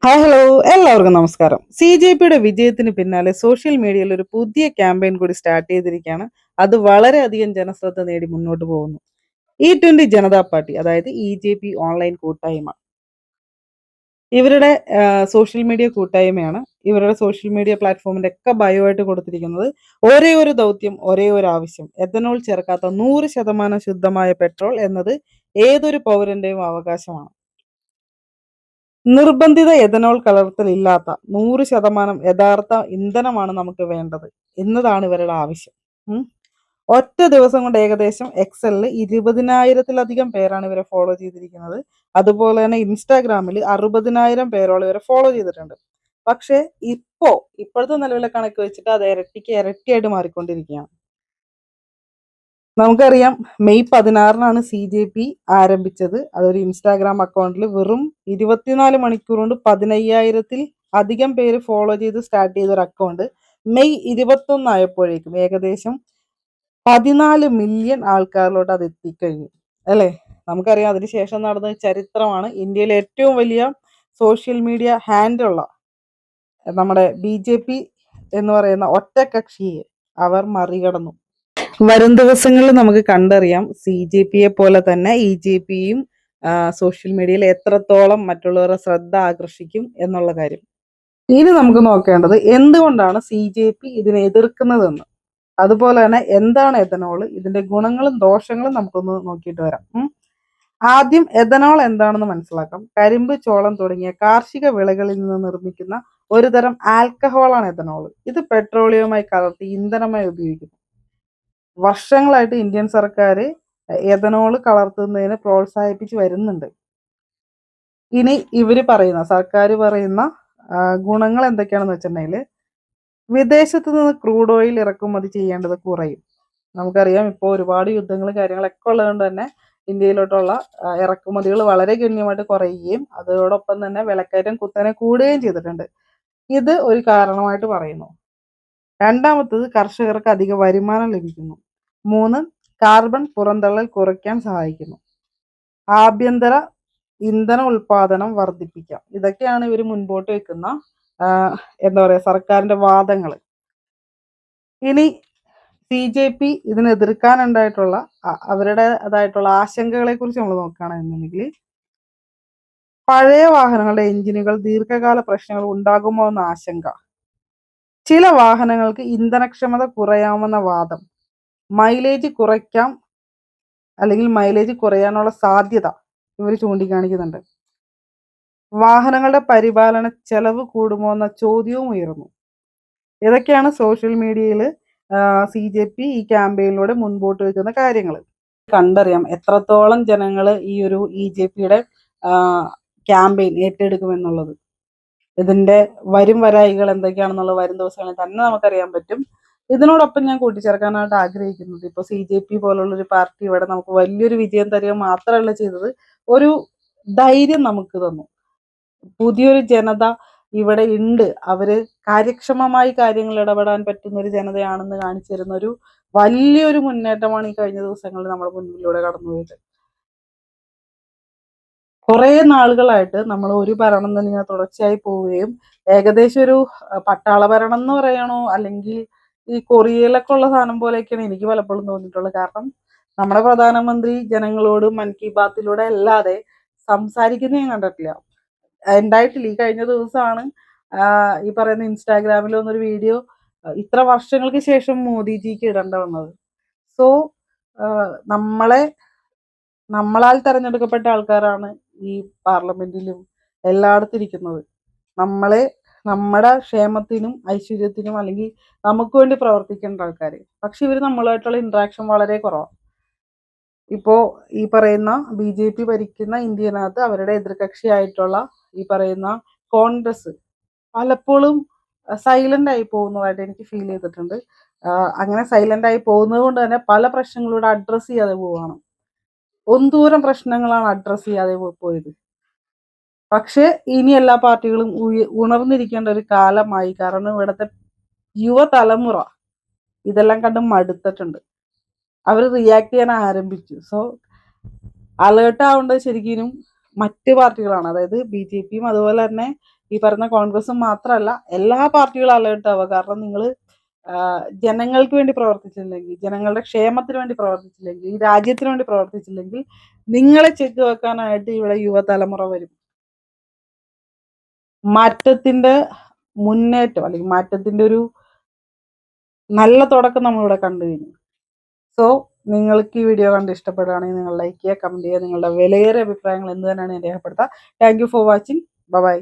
Hi hello എല്ലാവർക്കും നമസ്കാരം. CJPയുടെ വിജയത്തിന് പിന്നാലെ സോഷ്യൽ മീഡിയയിൽ ഒരു പുതിയ ക്യാമ്പയിൻ കൂടി സ്റ്റാർട്ട് ചെയ്തിരിക്കുകയാണ്. അത് വളരെയധികം ജനശ്രദ്ധ നേടി മുന്നോട്ട് പോകുന്നു. E20 ജനതാ പാർട്ടി, അതായത് EJP ഓൺലൈൻ കൂട്ടായ്മ. ഇവരുടെ സോഷ്യൽ മീഡിയ കൂട്ടായ്മയാണ്. ഇവരുടെ സോഷ്യൽ മീഡിയ പ്ലാറ്റ്ഫോമിന്റെ ഒക്കെ ബയോ ആയിട്ട് കൊടുത്തിരിക്കുന്നത് ഒരേ ഒരു ദൗത്യം, ഒരേ ഒരു ആവശ്യം: എഥനോൾ ചേർക്കാത്ത 100% ശുദ്ധമായ പെട്രോൾ എന്നത് ഏതൊരു പൗരന്റെയും അവകാശമാണ്. നിർബന്ധിത എഥനോൾ കലർത്തലില്ലാത്ത 100% യഥാർത്ഥ ഇന്ധനമാണ് നമുക്ക് വേണ്ടത് എന്നതാണ് ഇവരുടെ ആവശ്യം. ഉം. ഒറ്റ ദിവസം കൊണ്ട് ഏകദേശം എക്സലിൽ 20,000-ലധികം പേരാണ് ഇവരെ ഫോളോ ചെയ്തിരിക്കുന്നത്. അതുപോലെ തന്നെ ഇൻസ്റ്റാഗ്രാമിൽ 60,000 പേരോളം ഇവരെ ഫോളോ ചെയ്തിട്ടുണ്ട്. പക്ഷേ ഇപ്പോഴത്തെ നിലവിലെ കണക്ക് വെച്ചിട്ട് അത് ഇരട്ടിയായിട്ട് മാറിക്കൊണ്ടിരിക്കുകയാണ്. നമുക്കറിയാം, മെയ് 16-നാണ് CJP ആരംഭിച്ചത്. അതൊരു ഇൻസ്റ്റാഗ്രാം അക്കൗണ്ടിൽ വെറും 24 മണിക്കൂർ കൊണ്ട് 15,000-ൽ അധികം പേര് ഫോളോ ചെയ്ത് സ്റ്റാർട്ട് ചെയ്ത ഒരു അക്കൗണ്ട് മെയ് 21 ആയപ്പോഴേക്കും ഏകദേശം 14 മില്യൺ ആൾക്കാരിലോട്ട് അത് എത്തിക്കഴിഞ്ഞു, അല്ലേ? നമുക്കറിയാം, അതിനുശേഷം നടന്ന ചരിത്രമാണ്. ഇന്ത്യയിലെ ഏറ്റവും വലിയ സോഷ്യൽ മീഡിയ ഹാൻഡുള്ള നമ്മുടെ BJP എന്ന് പറയുന്ന ഒറ്റക്കക്ഷിയെ അവർ മറികടന്നു. വരും ദിവസങ്ങളിൽ നമുക്ക് കണ്ടറിയാം CJPയെ പോലെ തന്നെ EJPയും സോഷ്യൽ മീഡിയയിൽ എത്രത്തോളം മറ്റുള്ളവരുടെ ശ്രദ്ധ ആകർഷിക്കും എന്നുള്ള കാര്യം. ഇനി നമുക്ക് നോക്കേണ്ടത് എന്തുകൊണ്ടാണ് CJP ഇതിനെ എതിർക്കുന്നതെന്ന്, അതുപോലെ തന്നെ എന്താണ് എഥനോൾ, ഇതിന്റെ ഗുണങ്ങളും ദോഷങ്ങളും നമുക്കൊന്ന് നോക്കിയിട്ട് വരാം. ആദ്യം എഥനോൾ എന്താണെന്ന് മനസ്സിലാക്കാം. കരിമ്പ്, ചോളം തുടങ്ങിയ കാർഷിക വിളകളിൽ നിന്ന് നിർമ്മിക്കുന്ന ഒരു തരം ആൽക്കഹോളാണ് എഥനോൾ. ഇത് പെട്രോളിയവുമായി കലർത്തി ഇന്ധനമായി ഉപയോഗിക്കുന്നു. വർഷങ്ങളായിട്ട് ഇന്ത്യൻ സർക്കാർ എഥനോൾ കലർത്തുന്നതിന് പ്രോത്സാഹിപ്പിച്ച് വരുന്നുണ്ട്. ഇനി സർക്കാർ പറയുന്ന ഗുണങ്ങൾ എന്തൊക്കെയാണെന്ന് വെച്ചിട്ടുണ്ടെങ്കിൽ, വിദേശത്ത് നിന്ന് ക്രൂഡ് ഓയിൽ ഇറക്കുമതി ചെയ്യേണ്ടത് കുറയും. നമുക്കറിയാം, ഇപ്പോൾ ഒരുപാട് യുദ്ധങ്ങൾ കാര്യങ്ങളൊക്കെ ഉള്ളതുകൊണ്ട് തന്നെ ഇന്ത്യയിലോട്ടുള്ള ഇറക്കുമതികൾ വളരെ ഗണ്യമായിട്ട് കുറയുകയും അതോടൊപ്പം തന്നെ വിലക്കയറ്റം കുത്തനെ കൂടുകയും ചെയ്തിട്ടുണ്ട്. ഇത് ഒരു കാരണമായിട്ട് പറയുന്നു. രണ്ടാമത്തത്, കർഷകർക്ക് അധിക വരുമാനം ലഭിക്കുന്നു. 3, കാർബൺ പുറന്തള്ളൽ കുറയ്ക്കാൻ സഹായിക്കുന്നു. ആഭ്യന്തര ഇന്ധന ഉൽപാദനം വർദ്ധിപ്പിക്കാം. ഇതൊക്കെയാണ് ഇവർ മുൻപോട്ട് വെക്കുന്ന സർക്കാരിന്റെ വാദങ്ങൾ. ഇനി CJP ഇതിനെതിർക്കാനുണ്ടായിട്ടുള്ള അവരുടേതായിട്ടുള്ള ആശങ്കകളെ കുറിച്ച് നമ്മൾ നോക്കുകയാണെന്നുണ്ടെങ്കിൽ, പഴയ വാഹനങ്ങളുടെ എഞ്ചിനുകൾ ദീർഘകാല പ്രശ്നങ്ങൾ ഉണ്ടാകുമോ എന്ന ആശങ്ക, ചില വാഹനങ്ങൾക്ക് ഇന്ധനക്ഷമത കുറയാമെന്ന വാദം, മൈലേജ് കുറയ്ക്കാം അല്ലെങ്കിൽ മൈലേജ് കുറയാനുള്ള സാധ്യത ഇവർ ചൂണ്ടിക്കാണിക്കുന്നുണ്ട്. വാഹനങ്ങളുടെ പരിപാലന ചെലവ് കൂടുമോ എന്ന ചോദ്യവും ഉയർന്നു. ഇതൊക്കെയാണ് സോഷ്യൽ മീഡിയയിൽ CJP ഈ ക്യാമ്പയിനിലൂടെ മുൻപോട്ട് വയ്ക്കുന്ന കാര്യങ്ങൾ. കണ്ടറിയാം എത്രത്തോളം ജനങ്ങൾ ഈ ഒരു EJPയുടെ ക്യാമ്പയിൻ ഏറ്റെടുക്കുമെന്നുള്ളത്. ഇതിന്റെ വരായികൾ എന്തൊക്കെയാണെന്നുള്ളത് വരും ദിവസങ്ങളിൽ തന്നെ നമുക്കറിയാൻ പറ്റും. ഇതിനോടൊപ്പം ഞാൻ കൂട്ടിച്ചേർക്കാനായിട്ട് ആഗ്രഹിക്കുന്നത്, ഇപ്പോൾ CJP പോലുള്ളൊരു പാർട്ടി ഇവിടെ നമുക്ക് വലിയൊരു വിജയം തരിക മാത്രമല്ല ചെയ്തത്, ഒരു ധൈര്യം നമുക്ക് തന്നു. പുതിയൊരു ജനത ഇവിടെ ഉണ്ട്, അവര് കാര്യക്ഷമമായി കാര്യങ്ങൾ ഇടപെടാൻ പറ്റുന്ന ഒരു ജനതയാണെന്ന് കാണിച്ചു തരുന്ന ഒരു വലിയൊരു മുന്നേറ്റമാണ് ഈ കഴിഞ്ഞ ദിവസങ്ങളിൽ നമ്മുടെ മുന്നിലൂടെ കടന്നുപോയത്. കുറെ നാളുകളായിട്ട് നമ്മൾ ഒരു ഭരണം തന്നെ ഇങ്ങനെ തുടർച്ചയായി പോവുകയും ഏകദേശം ഒരു പട്ടാള ഭരണം എന്ന് പറയണോ അല്ലെങ്കിൽ ഈ കൊറിയയിലൊക്കെ ഉള്ള സാധനം പോലെയൊക്കെയാണ് എനിക്ക് പലപ്പോഴും തോന്നിയിട്ടുള്ളത്. കാരണം നമ്മുടെ പ്രധാനമന്ത്രി ജനങ്ങളോട് മൻ കി ബാത്തിലൂടെ അല്ലാതെ സംസാരിക്കുന്നത് ഞാൻ കണ്ടിട്ടില്ല, ഉണ്ടായിട്ടില്ല. ഈ കഴിഞ്ഞ ദിവസമാണ് ഈ പറയുന്ന ഇൻസ്റ്റാഗ്രാമിൽ വന്നൊരു വീഡിയോ ഇത്ര വർഷങ്ങൾക്ക് ശേഷം മോദിജിക്ക് ഇടേണ്ട വന്നത്. സോ നമ്മളാൽ തെരഞ്ഞെടുക്കപ്പെട്ട ആൾക്കാരാണ് ഈ പാർലമെന്റിലും എല്ലായിടത്തും ഇരിക്കുന്നത്. നമ്മുടെ ക്ഷേമത്തിനും ഐശ്വര്യത്തിനും അല്ലെങ്കിൽ നമുക്ക് വേണ്ടി പ്രവർത്തിക്കേണ്ട ആൾക്കാർ. പക്ഷെ ഇവർ നമ്മളുമായിട്ടുള്ള ഇന്ററാക്ഷൻ വളരെ കുറവാണ്. ഇപ്പോൾ ഈ പറയുന്ന BJP ഭരിക്കുന്ന ഇന്ത്യനകത്ത് അവരുടെ എതിർകക്ഷിയായിട്ടുള്ള ഈ പറയുന്ന കോൺഗ്രസ് പലപ്പോഴും സൈലന്റ് ആയി പോകുന്നതായിട്ട് എനിക്ക് ഫീൽ ചെയ്തിട്ടുണ്ട്. അങ്ങനെ സൈലന്റ് ആയി പോകുന്നത് കൊണ്ട് തന്നെ പല പ്രശ്നങ്ങളൂടെ അഡ്രസ്സ് ചെയ്യാതെ പോവുകയാണ്. ഒന്തൂരം പ്രശ്നങ്ങളാണ് അഡ്രസ്സ് ചെയ്യാതെ പോയത്. പക്ഷെ ഇനി എല്ലാ പാർട്ടികളും ഉണർന്നിരിക്കേണ്ട ഒരു കാലമായി. കാരണം ഇവിടുത്തെ യുവതലമുറ ഇതെല്ലാം കണ്ട് മടുത്തിട്ടുണ്ട്. അവർ റിയാക്ട് ചെയ്യാൻ ആരംഭിച്ചു. സോ അലേർട്ട് ആവേണ്ടത് ശരിക്കും മറ്റ് പാർട്ടികളാണ്. അതായത് BJPയും അതുപോലെ തന്നെ ഈ പറഞ്ഞ കോൺഗ്രസും മാത്രമല്ല എല്ലാ പാർട്ടികളും അലേർട്ട് ആവുക. കാരണം നിങ്ങൾ ജനങ്ങൾക്ക് വേണ്ടി പ്രവർത്തിച്ചില്ലെങ്കിൽ, ജനങ്ങളുടെ ക്ഷേമത്തിന് വേണ്ടി പ്രവർത്തിച്ചില്ലെങ്കിൽ, ഈ രാജ്യത്തിന് വേണ്ടി പ്രവർത്തിച്ചില്ലെങ്കിൽ നിങ്ങളെ ചെക്ക് വെക്കാനായിട്ട് ഇവിടെ യുവതലമുറ വരും. മാറ്റത്തിന്റെ മുന്നേറ്റം അല്ലെങ്കിൽ മാറ്റത്തിന്റെ ഒരു നല്ല തുടക്കം നമ്മളിവിടെ കണ്ടു കഴിഞ്ഞു. സോ നിങ്ങൾക്ക് ഈ വീഡിയോ കണ്ട് ഇഷ്ടപ്പെടുകയാണെങ്കിൽ നിങ്ങൾ ലൈക്ക് ചെയ്യുക, കമന്റ് ചെയ്യുക, നിങ്ങളുടെ വിലയേറിയ അഭിപ്രായങ്ങൾ എന്ത് തന്നെയാണ് രേഖപ്പെടുത്തുക. Thank you for watching. By.